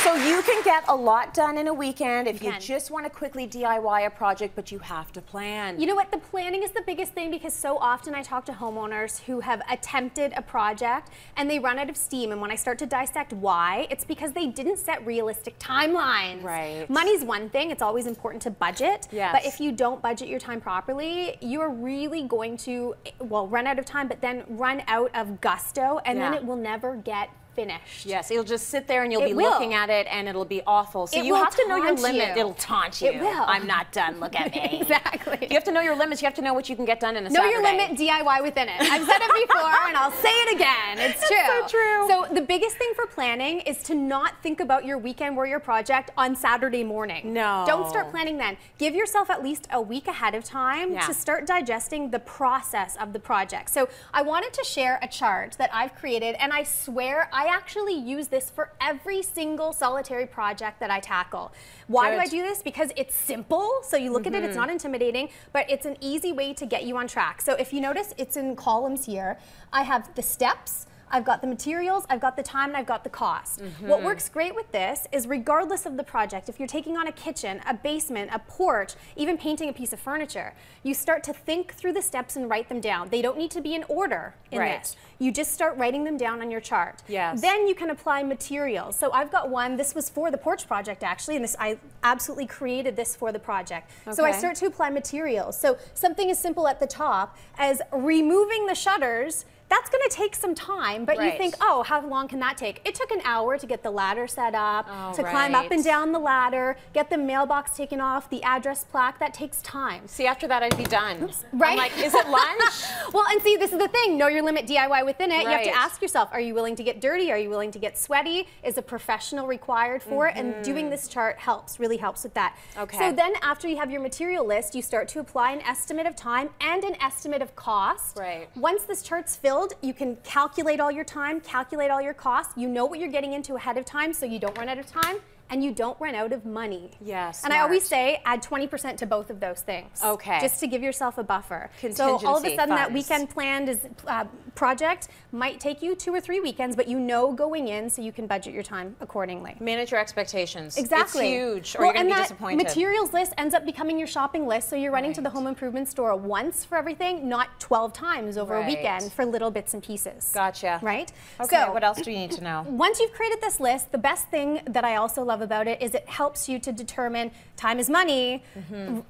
So you can get a lot done in a weekend if you can. just want to quickly DIY a project, but you have to plan. You know what? The planning is the biggest thing, because so often I talk to homeowners who have attempted a project and they run out of steam. And when I start to dissect why, it's because they didn't set realistic timelines. Right. Money's one thing. It's always important to budget. Yes. But if you don't budget your time properly, you're really going to, well, run out of time, but then run out of gusto, and then it will never get finished. Yes, you'll just sit there and you'll be will. looking at it and it'll be awful. So It you will have to know your taunt limit. you. It'll taunt you. It will. I'm not done, look at me. Exactly. You have to know your limits. You have to know what you can get done in a Know Saturday. your limit, DIY within it. I've said it before and I'll say it again. It's true. So true. So the biggest thing for planning is to not think about your weekend warrior project on Saturday morning. No. Don't start planning then. Give yourself at least a week ahead of time to start digesting the process of the project. So I wanted to share a chart that I've created, and I swear I actually use this for every single solitary project that I tackle. Why do I do this? Because it's simple. So you look at it, it's not intimidating, but it's an easy way to get you on track. So if you notice, it's in columns here. I have the steps, I've got the materials, I've got the time, and I've got the cost. What works great with this is, regardless of the project, if you're taking on a kitchen, a basement, a porch, even painting a piece of furniture, you start to think through the steps and write them down. They don't need to be in order in this. You just start writing them down on your chart. Yes. Then you can apply materials. So I've got one, this was for the porch project actually, and this, I absolutely created this for the project. So I start to apply materials. So something as simple at the top as removing the shutters. That's going to take some time, but you think, oh, how long can that take? It took an hour to get the ladder set up, to climb up and down the ladder, get the mailbox taken off, the address plaque. That takes time. See, after that, I'd be done. Oops. Right? I'm like, is it lunch? Well, and see, this is the thing. Know your limit, DIY within it. You have to ask yourself, are you willing to get dirty? Are you willing to get sweaty? Is a professional required for it? And doing this chart helps, really helps with that. Okay. So then after you have your material list, you start to apply an estimate of time and an estimate of cost. Right. Once this chart's filled, you can calculate all your time, calculate all your costs. You know what you're getting into ahead of time, so you don't run out of time and you don't run out of money. Yes. And I always say add 20% to both of those things. Okay. Just to give yourself a buffer. So all of a sudden that weekend planned is, project might take you 2 or 3 weekends, but you know going in, so you can budget your time accordingly. Manage your expectations. Exactly. It's huge, or you're going to be disappointed. Materials list ends up becoming your shopping list, so you're running to the home improvement store once for everything, not 12 times over a weekend for little bits and pieces. Gotcha. Right? Okay, so what else do you need to know? Once you've created this list, the best thing that I also love about it is it helps you to determine time is money,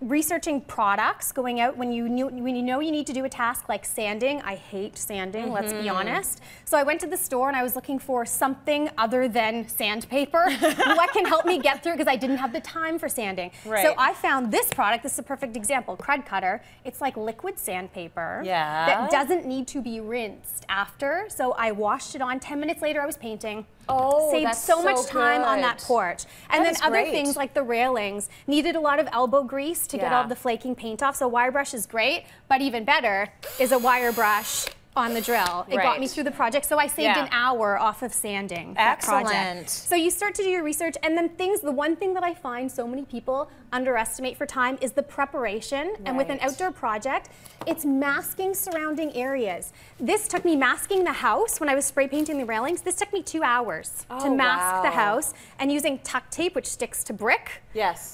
researching products, going out when you know you need to do a task like sanding. I hate sanding, let's be honest. So I went to the store and I was looking for something other than sandpaper. What can help me get through, because I didn't have the time for sanding. So I found this product. This is a perfect example. Crud Cutter. It's like liquid sandpaper that doesn't need to be rinsed after. So I washed it on. 10 minutes later I was painting. Saved so much time on that porch. And then other things like the railings needed a lot of elbow grease to get all the flaking paint off. So wire brush is great, but even better is a wire brush on the drill. It got me through the project, so I saved an hour off of sanding that project. So you start to do your research, and then the one thing that I find so many people underestimate for time is the preparation. And with an outdoor project, it's masking surrounding areas. This took me masking the house when I was spray painting the railings. This took me 2 hours to mask the house, and using tuck tape, which sticks to brick,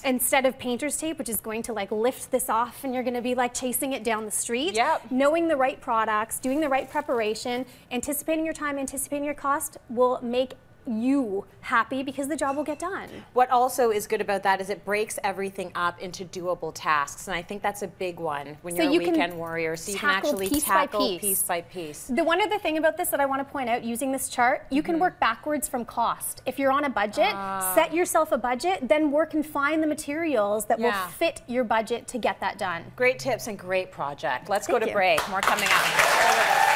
instead of painter's tape, which is going to like lift this off and you're going to be like chasing it down the street. Knowing the right products, doing the right preparation, anticipating your time, anticipating your cost will make you happy, because the job will get done. What also is good about that is it breaks everything up into doable tasks, and I think that's a big one when you're a weekend warrior, so you can actually tackle piece by piece. The one other thing about this that I want to point out using this chart, you can work backwards from cost. If you're on a budget, set yourself a budget, then work and find the materials that will fit your budget to get that done. Great tips and great project. Let's go to break. More coming up.